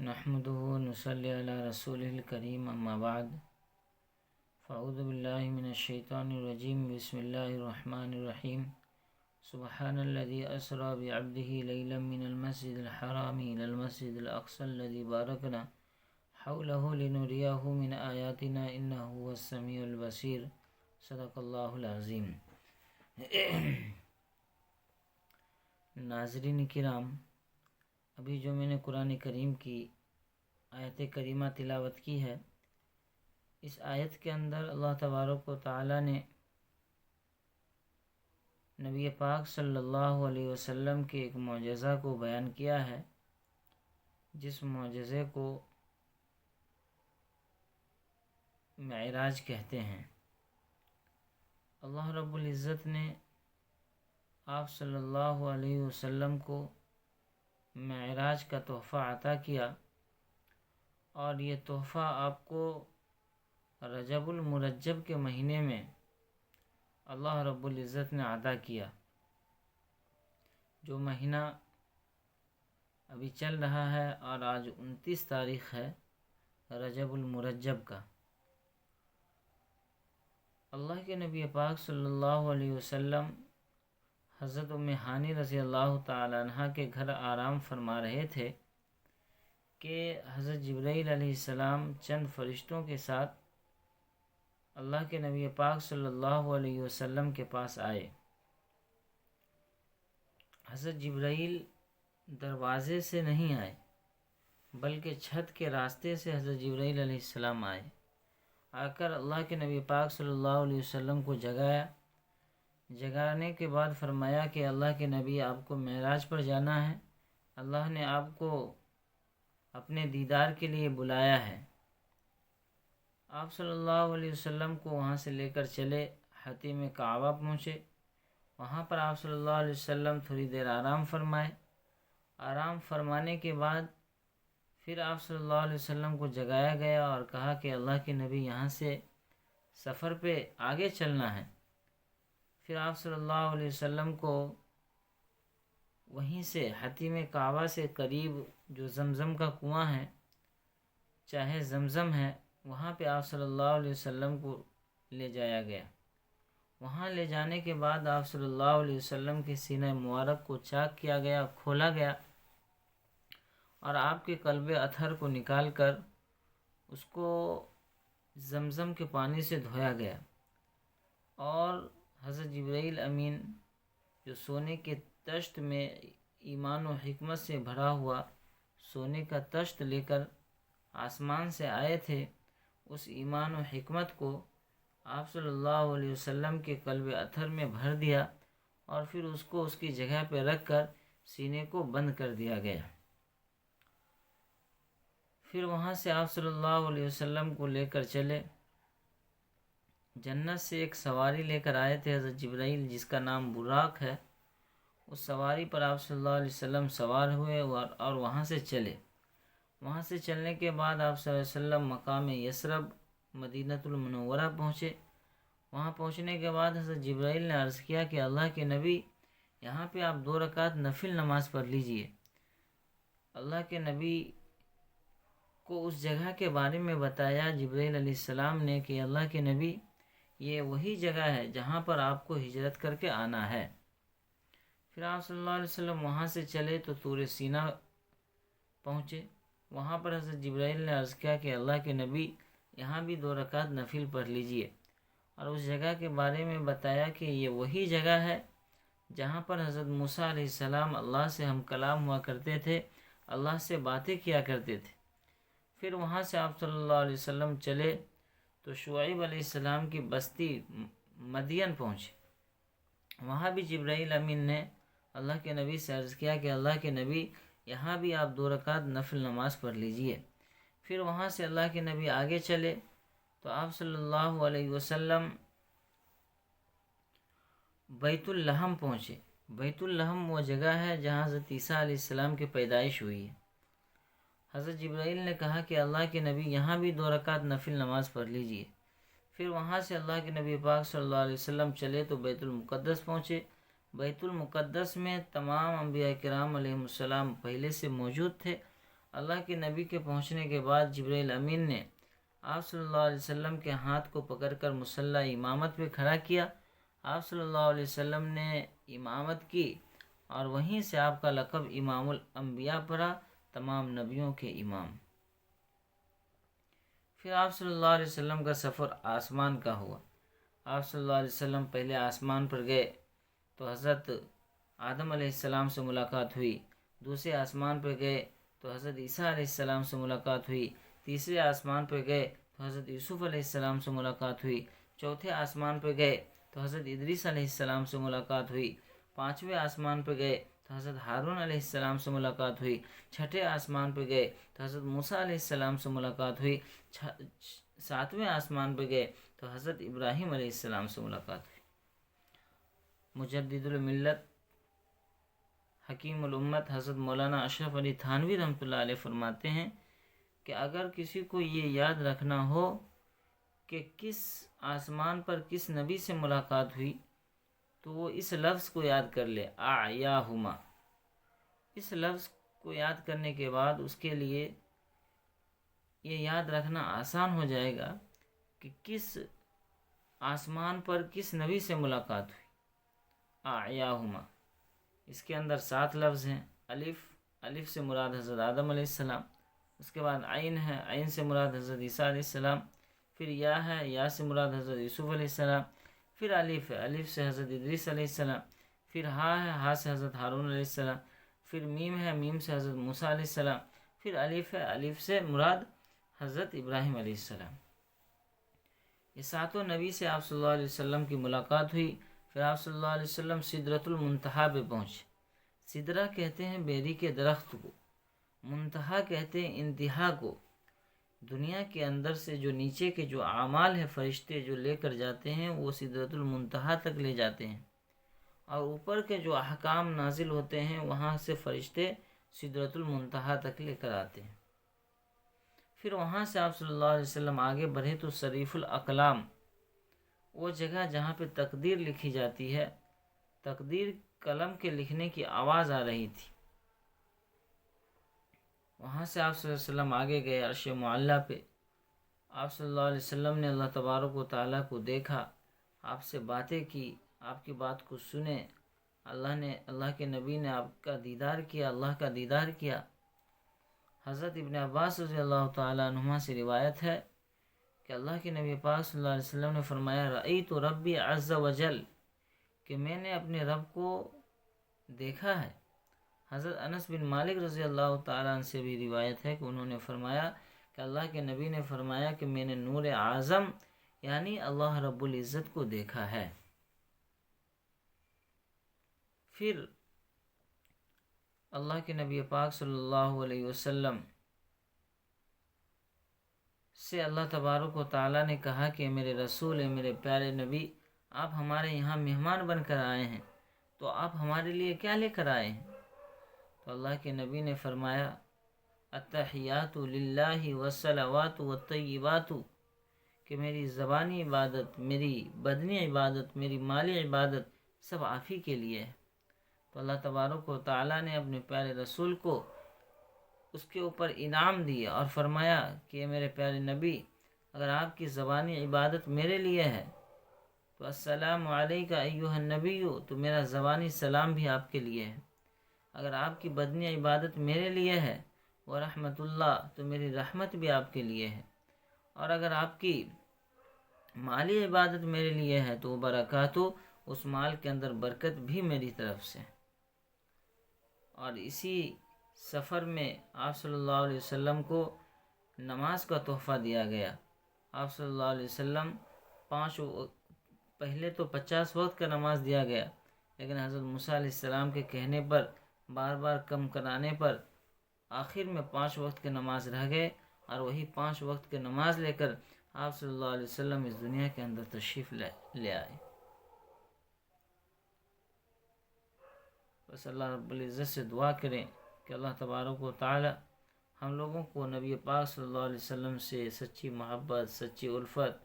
نحمده ونصلي على رسوله الكريم اما بعد فاعوذ بالله من الشيطان الرجيم بسم الله الرحمن الرحيم سبحان الذي أسرى بعبده ليلا من المسجد الحرام إلى المسجد الأقصى الذي باركنا حوله لنريه من آياتنا إنه هو السميع البصير صدق اللہ العظیم۔ ناظرین کرام، ابھی جو میں نے قرآن کریم کی آیت کریمہ تلاوت کی ہے، اس آیت کے اندر اللہ تبارک و تعالی نے نبی پاک صلی اللہ علیہ وسلم کے ایک معجزہ کو بیان کیا ہے، جس معجزے کو معراج کہتے ہیں۔ اللہ رب العزت نے آپ صلی اللہ علیہ وسلم کو معراج کا تحفہ عطا کیا، اور یہ تحفہ آپ کو رجب المرجب کے مہینے میں اللہ رب العزت نے عطا کیا، جو مہینہ ابھی چل رہا ہے، اور آج 29 تاریخ ہے رجب المرجب کا۔ اللہ کے نبی پاک صلی اللہ علیہ وسلم حضرت ام ہانی رضی اللہ تعالی عنہ کے گھر آرام فرما رہے تھے کہ حضرت جبرائیل علیہ السلام چند فرشتوں کے ساتھ اللہ کے نبی پاک صلی اللہ علیہ وسلم کے پاس آئے۔ حضرت جبرائیل دروازے سے نہیں آئے، بلکہ چھت کے راستے سے حضرت جبرائیل علیہ السلام آئے۔ آ کر اللہ کے نبی پاک صلی اللہ علیہ وسلم کو جگانے کے بعد فرمایا کہ اللہ کے نبی، آپ کو معراج پر جانا ہے، اللہ نے آپ کو اپنے دیدار کے لیے بلایا ہے۔ آپ صلی اللہ علیہ وسلم کو وہاں سے لے کر چلے، حتیم کعبہ پہنچے۔ وہاں پر آپ صلی اللہ علیہ وسلم تھوڑی دیر آرام فرمائے۔ آرام فرمانے کے بعد پھر آپ صلی اللہ علیہ وسلم کو جگایا گیا اور کہا کہ اللہ کے نبی، یہاں سے سفر پہ آگے چلنا ہے۔ پھر آپ صلی اللہ علیہ وسلم کو وہیں سے حتیم کعبہ سے قریب جو زمزم کا کنواں ہے، چاہے زمزم ہے، وہاں پہ آپ صلی اللہ علیہ وسلم کو لے جایا گیا۔ وہاں لے جانے کے بعد آپ صلی اللہ علیہ وسلم کے سینہ مبارک کو چاک کیا گیا، کھولا گیا، اور آپ کے قلب اطہر کو نکال کر اس کو زمزم کے پانی سے دھویا گیا، اور حضرت جبرائیل امین جو سونے کے طشت میں ایمان و حکمت سے بھرا ہوا سونے کا طشت لے کر آسمان سے آئے تھے، اس ایمان و حکمت کو آپ صلی اللہ علیہ وسلم کے قلب اطہر میں بھر دیا، اور پھر اس کو اس کی جگہ پہ رکھ کر سینے کو بند کر دیا گیا۔ پھر وہاں سے آپ صلی اللہ علیہ وسلم کو لے کر چلے۔ جنت سے ایک سواری لے کر آئے تھے حضرت جبرائیل، جس کا نام براق ہے۔ اس سواری پر آپ صلی اللہ علیہ وسلم سوار ہوئے اور وہاں سے چلے۔ وہاں سے چلنے کے بعد آپ صلی اللہ علیہ وسلم مقام یثرب مدینۃ المنورہ پہنچے۔ وہاں پہنچنے کے بعد حضرت جبرائیل نے عرض کیا کہ اللہ کے نبی، یہاں پہ آپ 2 رکعت نفل نماز پڑھ لیجئے۔ اللہ کے نبی کو اس جگہ کے بارے میں بتایا جبرائیل علیہ السلام نے کہ اللہ کے نبی، یہ وہی جگہ ہے جہاں پر آپ کو ہجرت کر کے آنا ہے۔ پھر آپ صلی اللہ علیہ وسلم وہاں سے چلے تو طور سینہ پہنچے۔ وہاں پر حضرت جبرائیل نے عرض کیا کہ اللہ کے نبی، یہاں بھی 2 رکعت نفل پڑھ لیجئے، اور اس جگہ کے بارے میں بتایا کہ یہ وہی جگہ ہے جہاں پر حضرت موسیٰ علیہ السلام اللہ سے ہم کلام ہوا کرتے تھے، اللہ سے باتیں کیا کرتے تھے۔ پھر وہاں سے آپ صلی اللہ علیہ وسلم چلے تو شعیب علیہ السلام کی بستی مدین پہنچے۔ وہاں بھی جبرائیل امین نے اللہ کے نبی سے عرض کیا کہ اللہ کے نبی، یہاں بھی آپ 2 رکعت نفل نماز پڑھ لیجئے۔ پھر وہاں سے اللہ کے نبی آگے چلے تو آپ صلی اللہ علیہ وسلم بیت اللحم پہنچے۔ بیت اللحم وہ جگہ ہے جہاں حضرت عیسیٰ علیہ السلام کی پیدائش ہوئی ہے۔ حضرت جبرائیل نے کہا کہ اللہ کے نبی، یہاں بھی 2 رکعت نفل نماز پڑھ لیجئے۔ پھر وہاں سے اللہ کے نبی پاک صلی اللہ علیہ وسلم چلے تو بیت المقدس پہنچے۔ بیت المقدس میں تمام انبیاء کرام علیہم السلام پہلے سے موجود تھے۔ اللہ کے نبی کے پہنچنے کے بعد جبرائیل امین نے آپ صلی اللہ علیہ وسلم کے ہاتھ کو پکڑ کر مصلی امامت پہ کھڑا کیا۔ آپ صلی اللہ علیہ وسلم نے امامت کی اور وہیں سے آپ کا لقب امام الانبیاء پڑا، تمام نبیوں کے امام۔ پھر آپ صلی اللہ علیہ وسلم کا سفر آسمان کا ہوا۔ آپ صلی اللہ علیہ وسلم پہلے آسمان پر گئے تو حضرت آدم علیہ السلام سے ملاقات ہوئی، دوسرے آسمان پر گئے تو حضرت عیسیٰ علیہ السلام سے ملاقات ہوئی، تیسرے آسمان پر گئے تو حضرت یوسف علیہ السلام سے ملاقات ہوئی، چوتھے آسمان پر گئے تو حضرت ادریس علیہ السلام سے ملاقات ہوئی، پانچویں آسمان پر گئے تو حضرت ہارون علیہ السلام سے ملاقات ہوئی، چھٹے آسمان پر گئے تو حضرت موسیٰ علیہ السلام سے ملاقات ہوئی، ساتویں آسمان پر گئے تو حضرت ابراہیم علیہ السلام سے ملاقات ہوئی۔ مجدد الملت حکیم الامت حضرت مولانا اشرف علی تھانوی رحمۃ اللہ علیہ فرماتے ہیں کہ اگر کسی کو یہ یاد رکھنا ہو کہ کس آسمان پر کس نبی سے ملاقات ہوئی تو وہ اس لفظ کو یاد کر لے، اعیاہما۔ اس لفظ کو یاد کرنے کے بعد اس کے لیے یہ یاد رکھنا آسان ہو جائے گا کہ کس آسمان پر کس نبی سے ملاقات ہوئی، اعیاہما۔ اس کے اندر 7 لفظ ہیں۔ الف سے مراد حضرت آدم علیہ السلام، اس کے بعد عین ہے، عین سے مراد حضرت عیسیٰ علیہ السلام، پھر یا ہے، یا سے مراد حضرت یوسف علیہ السلام، پھر الف ہے، الف سے حضرت ادریس علیہ السلام، پھر ہا ہے، ہا سے حضرت ہارون علیہ السلام، پھر میم ہے، میم سے حضرت موسیٰ علیہ السلام، پھر الف ہے، الف سے مراد حضرت ابراہیم علیہ السلام۔ یہ 7 نبی سے آپ صلی اللہ علیہ وسلم کی ملاقات ہوئی۔ پھر آپ صلی اللہ علیہ وسلم سدرۃ المنتہا پہ پہنچے۔ سدرہ کہتے ہیں بیری کے درخت کو، منتہا کہتے ہیں انتہا کو۔ دنیا کے اندر سے جو نیچے کے جو اعمال ہیں فرشتے جو لے کر جاتے ہیں وہ سدرۃ المنتہا تک لے جاتے ہیں، اور اوپر کے جو احکام نازل ہوتے ہیں وہاں سے فرشتے سدرۃ المنتہا تک لے کر آتے ہیں۔ پھر وہاں سے آپ صلی اللہ علیہ وسلم آگے بڑھے تو صریف الاقلام، وہ جگہ جہاں پہ تقدیر لکھی جاتی ہے، تقدیر قلم کے لکھنے کی آواز آ رہی تھی، وہاں سے آپ صلی اللہ علیہ وسلم آگے گئے عرش معلیٰ پہ۔ آپ صلی اللہ علیہ وسلم نے اللہ تبارک و تعالیٰ کو دیکھا، آپ سے باتیں کی، آپ کی بات کو سنے، اللہ کے نبی نے آپ کا دیدار کیا، اللہ کا دیدار کیا۔ حضرت ابن عباس رضی اللہ تعالیٰ عنہما سے روایت ہے کہ اللہ کے نبی پاک صلی اللہ علیہ وسلم نے فرمایا، رأیت ربی عز وجل، کہ میں نے اپنے رب کو دیکھا ہے۔ حضرت انس بن مالک رضی اللہ تعالیٰ عنہ سے بھی روایت ہے کہ انہوں نے فرمایا کہ اللہ کے نبی نے فرمایا کہ میں نے نور اعظم یعنی اللہ رب العزت کو دیکھا ہے۔ پھر اللہ کے نبی پاک صلی اللہ علیہ وسلم سے اللہ تبارک و تعالیٰ نے کہا کہ میرے رسول میرے پیارے نبی، آپ ہمارے یہاں مہمان بن کر آئے ہیں تو آپ ہمارے لیے کیا لے کر آئے ہیں؟ تو اللہ کے نبی نے فرمایا، التحیات للہ والصلوات والطیبات، کہ میری زبانی عبادت، میری بدنی عبادت، میری مالی عبادت سب آپ ہی کے لیے ہے۔ تو اللہ تبارک و تعالیٰ نے اپنے پیارے رسول کو اس کے اوپر انعام دیا اور فرمایا کہ میرے پیارے نبی، اگر آپ کی زبانی عبادت میرے لیے ہے تو السلام علیک ایھا النبی، تو میرا زبانی سلام بھی آپ کے لیے ہے۔ اگر آپ کی بدنی عبادت میرے لیے ہے ورحمت اللہ، تو میری رحمت بھی آپ کے لیے ہے، اور اگر آپ کی مالی عبادت میرے لیے ہے تو برکاتہ، اس مال کے اندر برکت بھی میری طرف سے۔ اور اسی سفر میں آپ صلی اللہ علیہ وسلم کو نماز کا تحفہ دیا گیا۔ آپ صلی اللہ علیہ وسلم پہلے تو 50 وقت کا نماز دیا گیا، لیکن حضرت موسیٰ علیہ السلام کے کہنے پر بار بار کم کرانے پر آخر میں 5 وقت کی نماز رہ گئے، اور وہی 5 وقت کی نماز لے کر آپ صلی اللہ علیہ وسلم اس دنیا کے اندر تشریف لے آئے۔ بس اللہ رب العزت سے دعا کریں کہ اللہ تبارک و تعالی ہم لوگوں کو نبی پاک صلی اللہ علیہ وسلم سے سچی محبت، سچی الفت،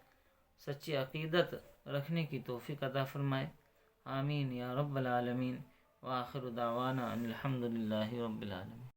سچی عقیدت رکھنے کی توفیق عطا فرمائے۔ آمین یا رب العالمین۔ وآخر دعوانا ان الحمد للہ رب العالمین۔